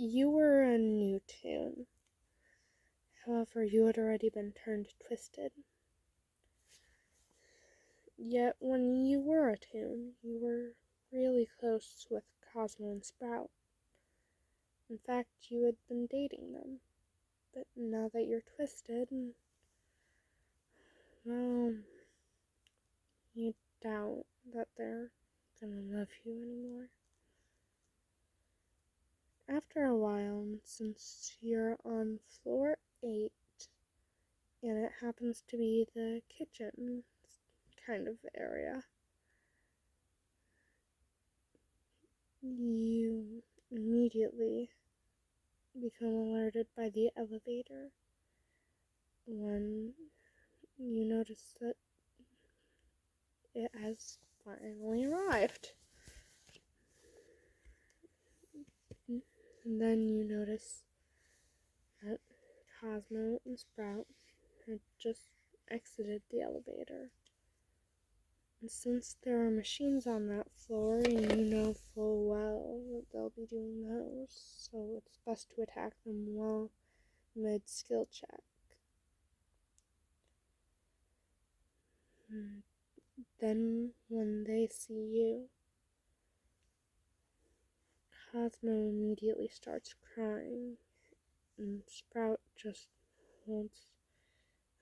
You were a new tune. However, you had already been turned twisted. Yet when you were a tune, you were really close with Cosmo and Sprout. In fact, you had been dating them. But now that you're twisted, well, you doubt that they're gonna love you anymore. After a while, since you're on floor 8, and it happens to be the kitchen kind of area, you immediately become alerted by the elevator when you notice that it has finally arrived. And then you notice that Cosmo and Sprout had just exited the elevator. And since there are machines on that floor, and you know full well that they'll be doing those, so it's best to attack them while mid-skill check. Then, when they see you, Cosmo immediately starts crying, and Sprout just holds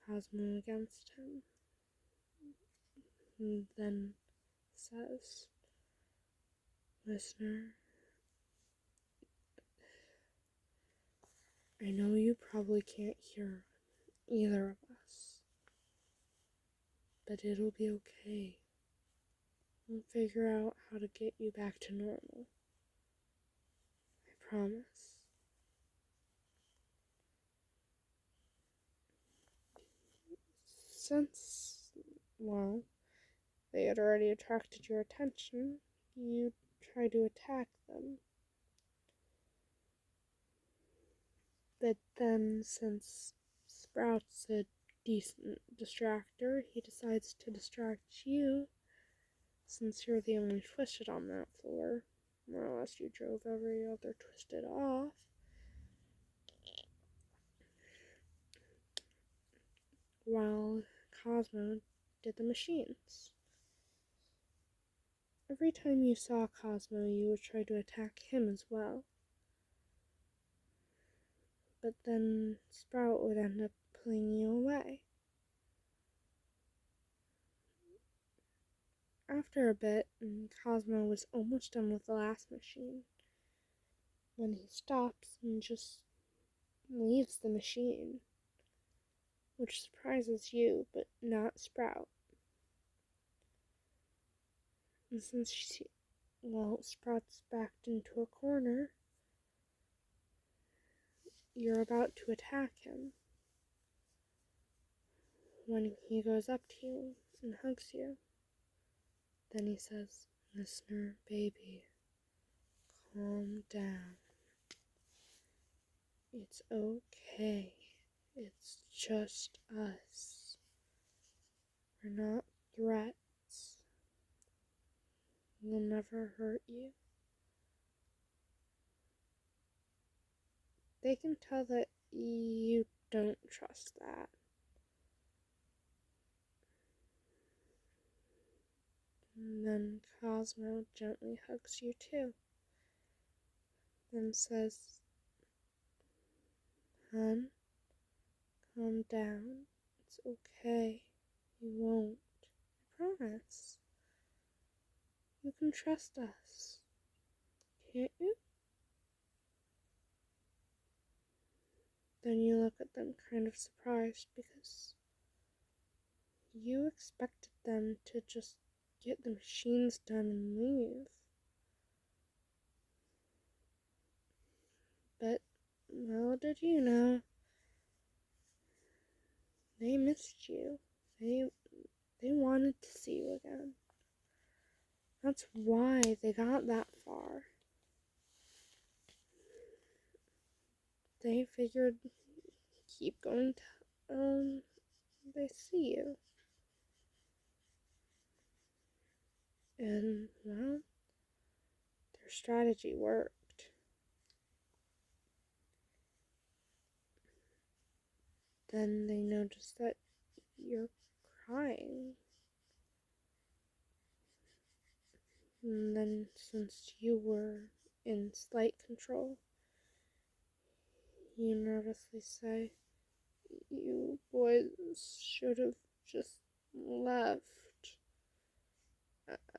Cosmo against him, and then says, "Listener, I know you probably can't hear either of us, but it'll be okay. We'll figure out how to get you back to normal. I promise." Since, well, they had already attracted your attention, you try to attack them. But then, since Sprout's a decent distractor, he decides to distract you, since you're the only twisted on that floor. More or less, you drove every other twisted off. While Cosmo did the machines. Every time you saw Cosmo, you would try to attack him as well. But then Sprout would end up pulling you away. After a bit, and Cosmo was almost done with the last machine, when he stops and just leaves the machine, which surprises you, but not Sprout. And since Sprout's backed into a corner, you're about to attack him when he goes up to you and hugs you. Then he says, "Listener, baby, calm down. It's okay. It's just us. We're not threats. We'll never hurt you." They can tell that you don't trust that. And then Cosmo gently hugs you too. Then says, "Hun, calm down. It's okay. You won't. I promise. You can trust us. Can't you?" Then you look at them kind of surprised because you expected them to just get the machines done and leave. But little did you know, they missed you. They wanted to see you again. That's why they got that far. They figured, keep going till they see you. And, well, their strategy worked. then they notice that you're crying. And then, since you were in slight control, you nervously say, "You boys should have just left.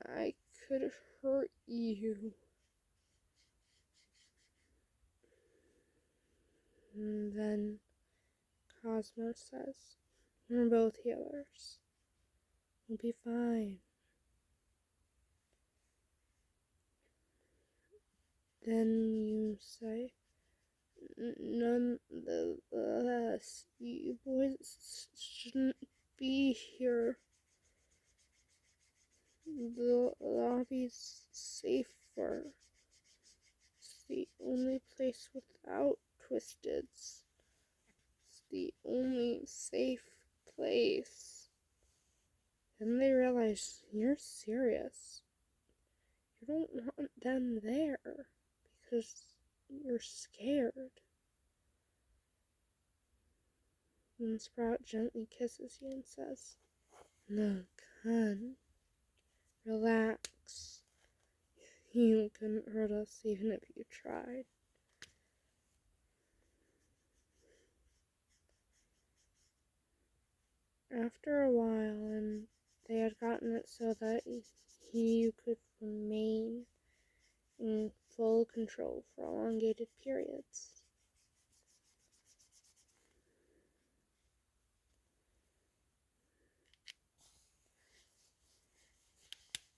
I could hurt you." And then Cosmo says, "We're both healers. We'll be fine." Then you say, "Nonetheless, you boys shouldn't be here. The lobby's safer. It's the only place without twisteds. It's the only safe place." Then they realize you're serious. You don't want them there because you're scared. And Sprout gently kisses you and says, "Look, hun, relax. You couldn't hurt us even if you tried." After a while, and they had gotten it so that you could remain in full control for elongated periods.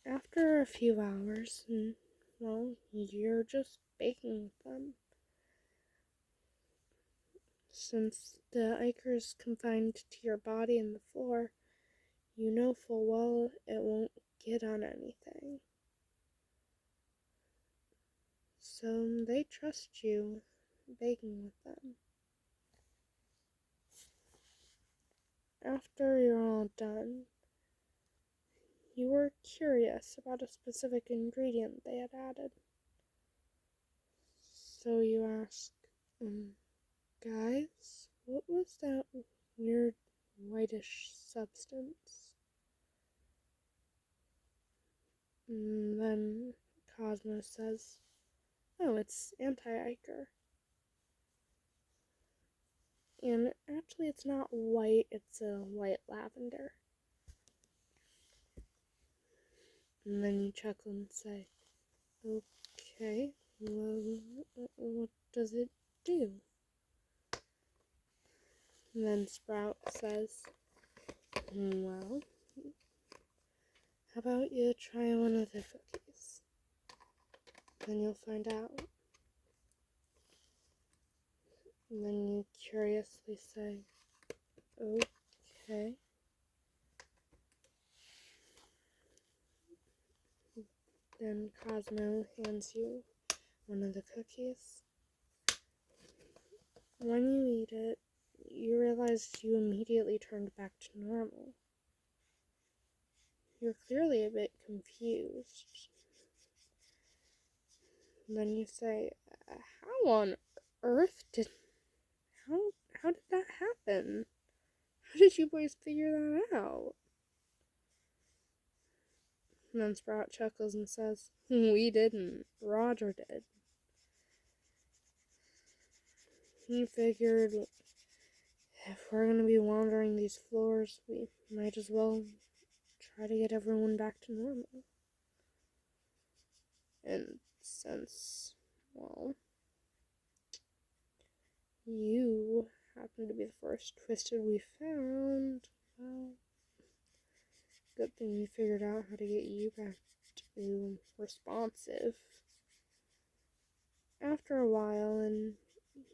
After a few hours, and well, you're just baking with them. Since the ichor's confined to your body and the floor, you know full well it won't get on anything. So they trust you baking with them. After you're all done, you were curious about a specific ingredient they had added. So you ask, "Guys, what was that weird whitish substance?" And then Cosmo says, "Oh, it's anti-ichor. And actually it's not white, it's a white lavender." And then you chuckle and say, "Okay, well, what does it do?" And then Sprout says, "Well, how about you try one of the cookies? Then you'll find out." And then you curiously say, "Okay." Then Cosmo hands you one of the cookies. When you eat it, you realize you immediately turned back to normal. You're clearly a bit confused. And then you say, "How on earth did... How did that happen? How did you boys figure that out?" And then Sprout chuckles and says, "We didn't. Roger did. He figured if we're going to be wandering these floors, we might as well try to get everyone back to normal. And since, well, you happen to be the first twisted we found, well, good thing we figured out how to get you back to responsive." After a while, and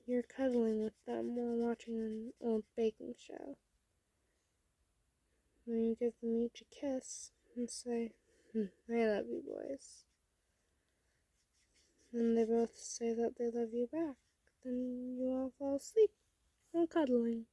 you're cuddling with them while watching an old baking show, then you give them each a kiss and say, "I love you boys." And they both say that they love you back. Then you all fall asleep while cuddling.